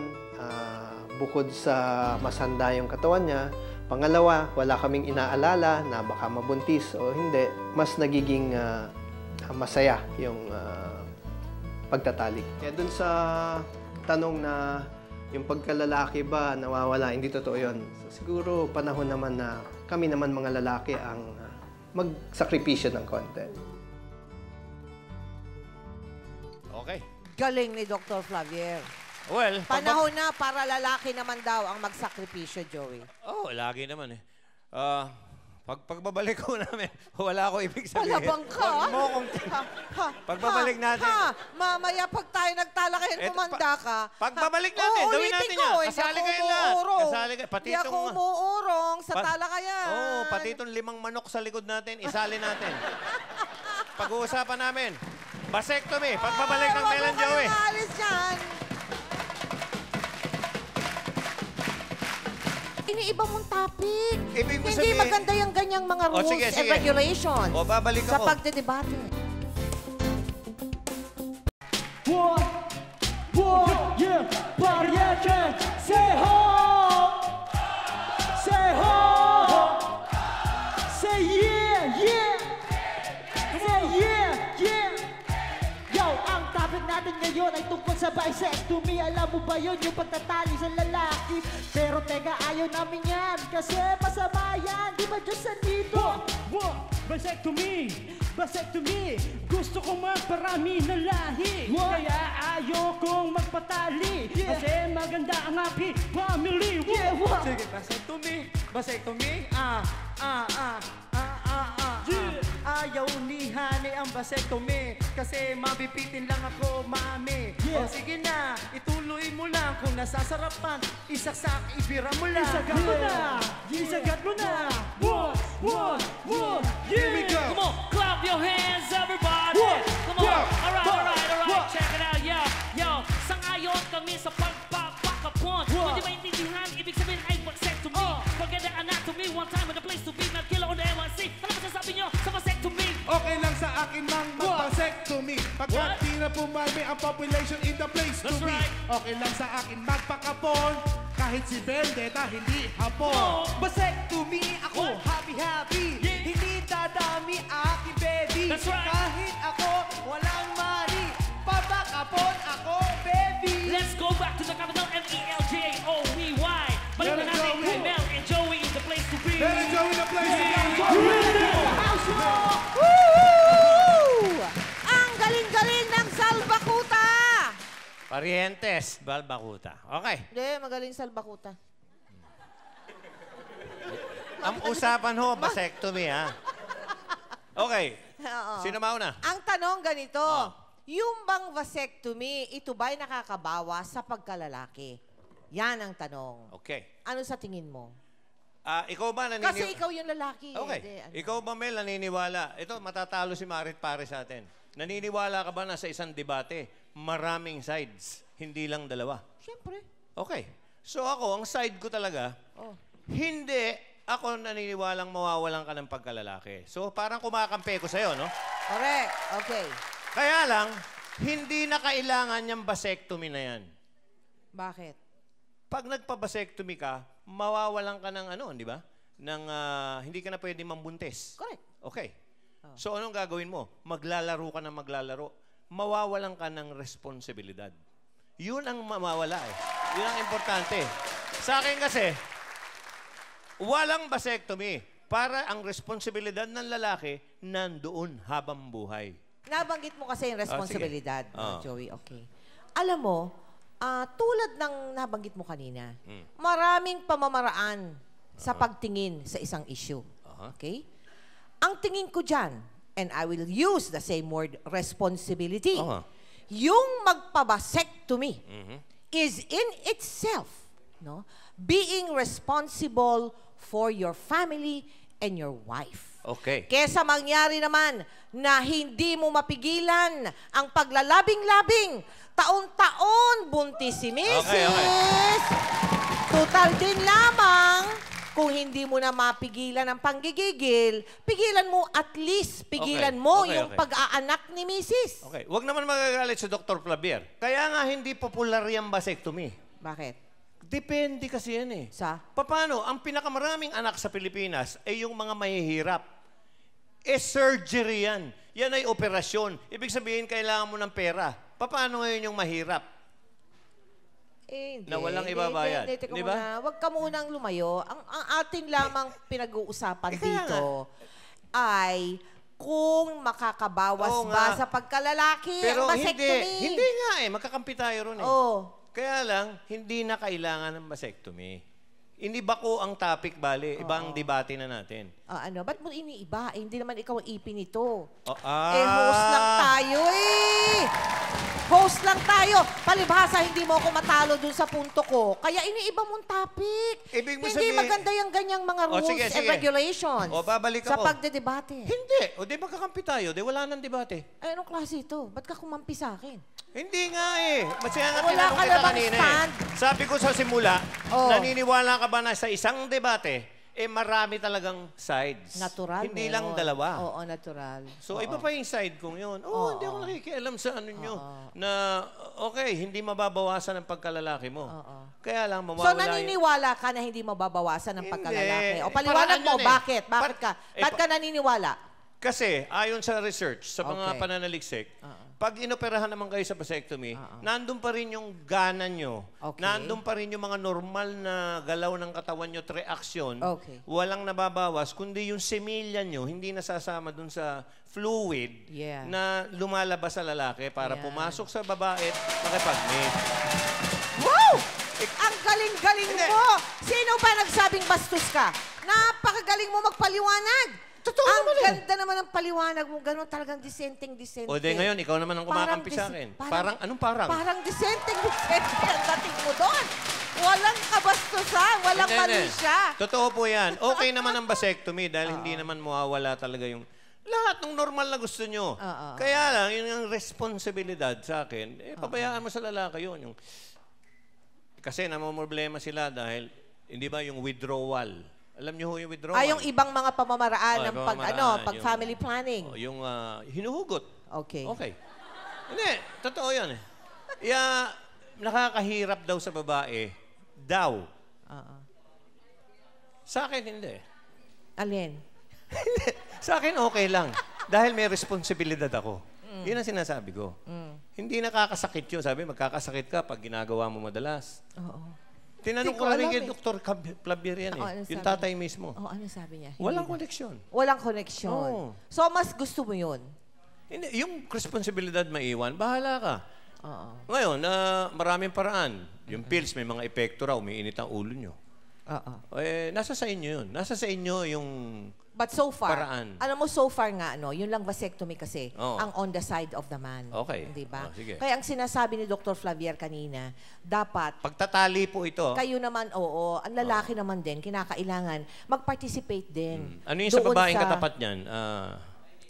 bukod sa masanda yung katawan niya, pangalawa, wala kaming inaalala na baka mabuntis o hindi. Mas nagiging masaya yung pagtatalik. Kaya dun sa tanong na yung pagkalalaki ba nawawala, hindi totoo yun. So, siguro panahon naman na kami naman mga lalaki ang magsakripisyo ng konti. Okay. Galing ni Dr. Flavier. Well, panahon na para lalaki naman daw ang magsakripisyo, Joey. Lagi naman Pagbabalik ko namin, wala ko ibig sabihin. Palabang ka. Huwag mo kong... Pagbabalik natin. Mamaya pag tayo nagtalakayan, kumanda ka. Pagbabalik natin, gawin natin yan. Kasali kayo lahat. Kasali kayo. Pati Hindi ako umuurong sa talakayan. Oo, pati itong 5 manok sa likod natin, isali natin. Pag-uusapan namin. Vasectomy, pagbabalik ng Mel and Joey. Alis dyan. Iniiba mong topic. Hindi maganda yung ganyang mga rules and regulations. O, babalik sa ako. pagdedebate. Yeah, pariente, say ho! Say ho! Say yeah, yeah! Say yeah, yeah! Yo, ang topic natin ngayon ay tungkol sa bisectomy. Alam mo ba yun, yung pagtatali sa lalaki? Pero teka, ayaw namin yan kasi masama yan. Di ba Diyos nandito? Vasectomy! Vasectomy! Gusto kong magparami ng lahi. Kaya ayaw kong magpatali. Kasi maganda ang happy family. Sige, vasectomy! Vasectomy! Ayaw ni Honey ang vasectomy kasi mabipitin lang ako, mami. O sige na, ituloy mo lang. Kung nasasarapan, isaksak, ibira mo lang. Isagat mo na! Isagat mo na! One, yeah! Here we go! Come on, clap your hands, everybody! Come on! Alright, check it out, yo! Sangayon kami sa pagpapakapon. Kung di maintindihan, ibig sabihin ay vasectomy. Forget the anatomy, one time and a place to be. Not killer on the NYC. Ano masasabi nyo sa vasectomy? Okay lang sa akin mang mag-vasectomy. Pagkat di na pumarami ang population in the place to be. Okay lang sa akin magpakapon. Kahit si Vendetta, hindi hapon. Vasectomy, ako happy. Hindi dadami aking baby. Kahit ako walang money, papakapon ako, baby. Let's go back to the capital M-E-L-J-O-E-Y. Balik na natin kay Mel and Joey in the place to be. Mel and Joey in the place to be. Ang galing-galing ng Salbakuta! Parientes, Balbakuta. Okay. Hindi, magaling Salbakuta. Ang usapan ho, vasectomy, ha? Okay. Sino mauna? Ang tanong ganito, yung bang vasectomy, ito ba'y nakakabawa sa pagkalalaki? Yan ang tanong. Okay. Ano sa tingin mo? Ikaw ba naniniwala? Kasi ikaw yung lalaki. Okay. Ikaw ba, Mel, naniniwala? Ito, matatalo si Marit pare sa atin. Naniniwala ka ba na sa isang debate, maraming sides, hindi lang dalawa? Siyempre. Okay. So ako, ang side ko talaga, hindi ako naniniwalang mawawalan ka ng pagkalalaki. So parang kumakampi ko sa'yo, no? Correct. Okay. Kaya lang, hindi na kailangan yung vasectomy na yan. Bakit? Pag nagpa-vasectomy ka, mawawalan ka ng ano, di ba? Hindi ka na pwede mambuntis. Correct. Okay. So anong gagawin mo? Maglalaro ka na maglalaro. Mawawalan ka ng responsibilidad. Yun ang mawawala eh. Yun ang importante. Sa akin kasi, walang vasectomy para ang responsibilidad ng lalaki nandoon habang buhay. Nabanggit mo kasi yung responsibilidad, Joey. Okay. Alam mo, tulad ng nabanggit mo kanina, maraming pamamaraan sa pagtingin sa isang issue. Okay? Ang tingin ko dyan, and I will use the same word, responsibility, yung magpabasectomy is in itself, no, being responsible for your family and your wife. Okay. Kesa mangyari naman na hindi mo mapigilan ang paglalabing-labing, taon-taon buntis si Mrs. Okay. Total din lamang kung hindi mo na mapigilan ang panggigigil, pigilan mo at least, pigilan mo yung pag-aanak ni Mrs. Okay. Huwag naman magagalit si Dr. Clavier. Kaya nga hindi popular yung vasectomy. Bakit? Depende kasi yan eh. Sa? Paano? Ang pinakamaraming anak sa Pilipinas ay yung mga mahihirap. Surgery yan. Yan ay operasyon. Ibig sabihin, kailangan mo ng pera. Paano ngayon yung mahirap? Hindi. Na walang ibabayad. Di ba? Huwag ka munang lumayo. Ang atin lamang pinag-uusapan dito ay kung makakabawas ba sa pagkalalaki pero ang vasectomy. Hindi nga eh. Magkakampi tayo ron eh. Kaya lang, hindi na kailangan ng vasectomy. iniba ko ang topic, bali. Ibang debate na natin. Ano? Ba't mo iniiba? Eh, hindi naman ikaw ang ipin nito. Oh, host lang tayo eh! Host lang tayo. Palibhasa, hindi mo ako matalo dun sa punto ko. Kaya iniiba mong topic. Ibig mo Hindi sabihin- maganda yung ganyang mga rules and regulations. Babalik sa ako. pagdedebate. Hindi. O, di magkakampi tayo. Di wala nang debate. Ay, anong klase ito? Ba't ka kumampi sa akin? Hindi nga eh. Masaya nga Wala tinanong ka kita na bang kanina stand? Sabi ko sa simula, naniniwala ka ba na sa isang debate, marami talagang sides. Natural. Hindi lang dalawa. Oo, natural. So, iba pa yung side kong yun. Hindi ako nakikialam sa ano nyo. Na, okay, hindi mababawasan ang pagkalalaki mo. Kaya lang, mawawala So, naniniwala ka na hindi mababawasan ng pagkalalaki? O paliwanag mo, Paraan yun bakit? Bakit ka? Bakit ka naniniwala? Kasi, ayon sa research, sa mga pananaliksik, pag inoperahan naman kayo sa vasectomy, nandun pa rin yung gana nyo. Nandun pa rin yung mga normal na galaw ng katawan nyo at reaksyon. Walang nababawas, kundi yung semilya nyo, hindi nasasama dun sa fluid na lumalabas sa lalaki para pumasok sa babae at makipag-mate. Wow! Ang galing-galing mo! Sino ba nagsabing bastos ka? Napakagaling mo magpaliwanag! Totoo ang ganda naman ng paliwanag mo. Ganon talagang disenteng-disente. O, di ngayon, ikaw naman ang kumakampi sa akin. Anong parang? Parang disenteng-disente ang dating mo doon. Walang kabastusan, walang mali siya. Totoo po yan. Okay naman ang vasectomy dahil hindi naman mawawala talaga yung lahat ng normal na gusto nyo. Kaya lang, yun ang responsibilidad sa akin. Pabayaan mo sa lalaki yun. Kasi namamroblema sila dahil, hindi ba yung withdrawal? Alam niyo ho yung withdrawal? Yung ibang mga pamamaraan ng pag family planning. Yung hinuhugot. Okay. Hindi, totoo yan eh. Nakakahirap daw sa babae. Daw. Sa akin, hindi. Alin? Sa akin, okay lang. Dahil may responsibilidad ako. Yun ang sinasabi ko. Hindi nakakasakit yun. Sabi, magkakasakit ka pag ginagawa mo madalas. Tinanong ko rin kay Dr. Clavier yan eh. Yung tatay mismo. Ano sabi niya? Walang koneksyon. Walang koneksyon. So, mas gusto mo yun? Hindi. Yung responsibilidad maiwan, bahala ka. Ngayon, maraming paraan. Yung pills, may mga epekto raw, may init ang ulo nyo. Nasa sa inyo yun. Nasa sa inyo yung But so far, paraan. alam mo, so far nga, yun lang vasectomy kasi, ang on the side of the man. Okay. Di ba? Sige. Kaya ang sinasabi ni Dr. Flavier kanina, dapat, pagtatali po ito. Kayo naman, ang lalaki naman din, kinakailangan, mag-participate din. Ano yung sa babaeng katapat niyan?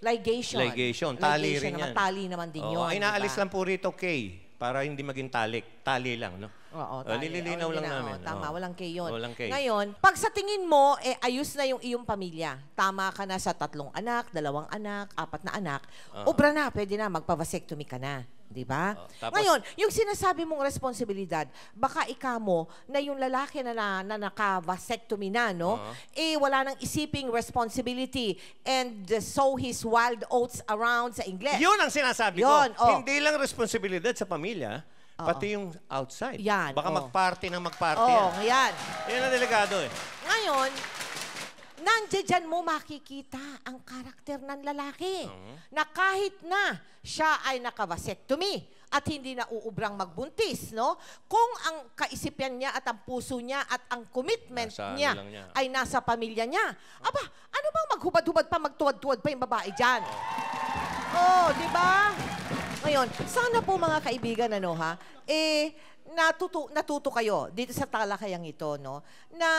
Ligation. Ligation. Tali rin yan. Tali naman din yun. Inaalis lang po rito K para hindi maging talik. Tali lang, no? Nililinaw lang namin. Tama, walang K yun. Walang K. Ngayon, pag sa tingin mo, ayos na yung iyong pamilya. Tama ka na sa 3 anak, 2 anak, 4 na anak. Obra na, pwede na, magpa-vasectomy ka na. Di ba? Ngayon, yung sinasabi mong responsibilidad, baka ikamo na yung lalaki na naka-vasectomy na, wala nang isiping responsibility and sow his wild oats around sa Ingles. Yun ang sinasabi ko. Hindi lang responsibilidad sa pamilya, pati yung outside. Yan. Baka mag-party ng mag-party yan. Yan. Yan ang delikado eh. Ngayon, nandiyan mo makikita ang karakter ng lalaki na kahit na siya ay naka-vasectomy at hindi na uubrang magbuntis, kung ang kaisipan niya at ang puso niya at ang commitment niya ay nasa pamilya niya, ano bang maghubad-hubad pa, magtuwad-tuwad pa yung babae dyan? Di ba? Ngayon, sana po mga kaibigan, natuto kayo dito sa talakayang ito, na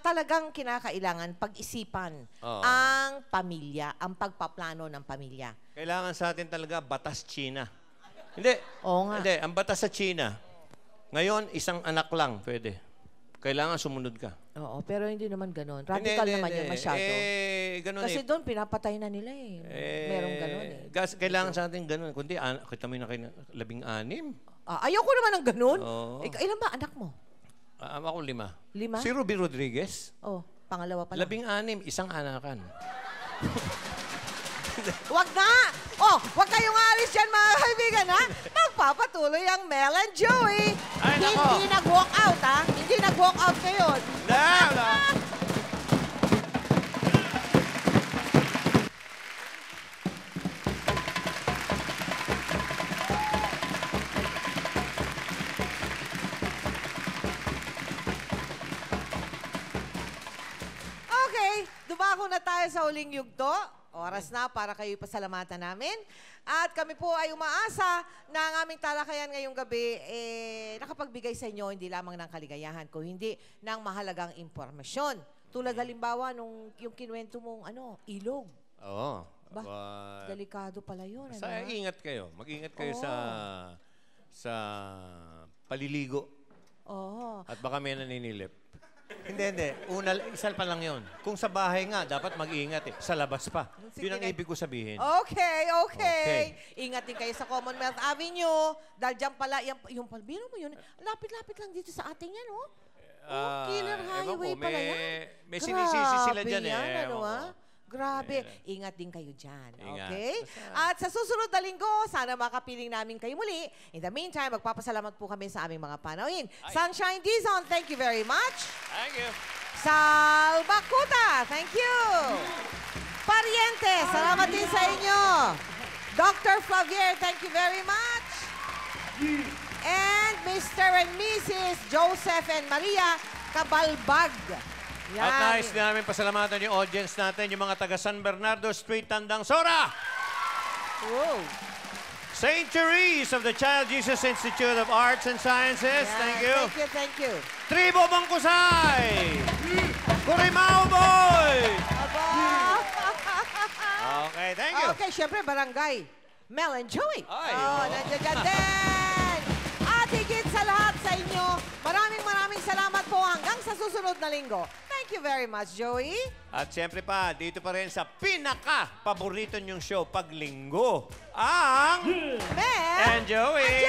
talagang kinakailangan pag-isipan ang pamilya, ang pagpaplano ng pamilya. Kailangan sa atin talaga batas China. Hindi. Hindi. Ang batas sa China, ngayon, 1 anak lang pwede. Kailangan sumunod ka. Pero hindi naman ganun. Radical naman yun masyado. Kasi doon, pinapatay na nila eh. Merong ganun eh. Kailangan sa atin ganun. Kundi, kita mo na kayo 16. Ayoko naman ng ganun. Ilan ba anak mo? Ako 5. 5? Si Ruby Rodriguez. Pangalawa pa lang. 16, 1 anakan. Wag na! Wag kayong alis dyan, mga kaibigan, ha? Magpapatuloy ang Mel and Joey. Hindi nag-walk out, ha? Hindi nag-walk out kayo. tayo sa huling yugto. Oras na para kayo pasalamatan namin. At kami po ay umaasa na ang aming talakayan ngayong gabi nakapagbigay sa inyo hindi lamang ng kaligayahan, kundi ng mahalagang impormasyon. Tulad halimbawa nung yung kinuwento mong ilog. Oo. Delikado pala yun. Ingat kayo. Mag-ingat kayo sa paliligo. Oo. At baka may naninilip. Hindi. Isa pa lang yun. Kung sa bahay nga, dapat mag-iingat Sa labas pa. Yun ang ibig ko sabihin. Okay. Ingat din kayo sa Commonwealth Avenue. Dahil dyan pala, yung biro mo yun, lapit-lapit lang dito sa ating yan, Killer highway pala yan. May sinisisi sila dyan Grabe. Ingat din kayo dyan. Okay? At sa susunod na linggo, sana makapiling namin kayo muli. In the meantime, magpapasalamat po kami sa aming mga panauhin. Sunshine Dizon, thank you very much. Thank you. Sal Bakuta, thank you. Pariente, salamat din sa inyo. Dr. Flavier, thank you very much. And Mr. and Mrs. Joseph and Maria Cabalbag. Yan. At nais namin pasalamatan yung audience natin, yung mga taga San Bernardo Street, Tandang Sora. Whoa. St. Therese of the Child Jesus Institute of Arts and Sciences. Yan. Thank you. Thank you. Tribo Bangkusay. Kurimao Boy. Okay, thank you. Okay, syempre, barangay. Mel and Joey. Nandiyan din. At higit sa lahat sa inyo, maraming salamat po hanggang sa susunod na linggo. Thank you very much, Joey. At siyempre pa, dito pa rin sa pinaka-paborito niyong show pag linggo, ang Mel and Joey.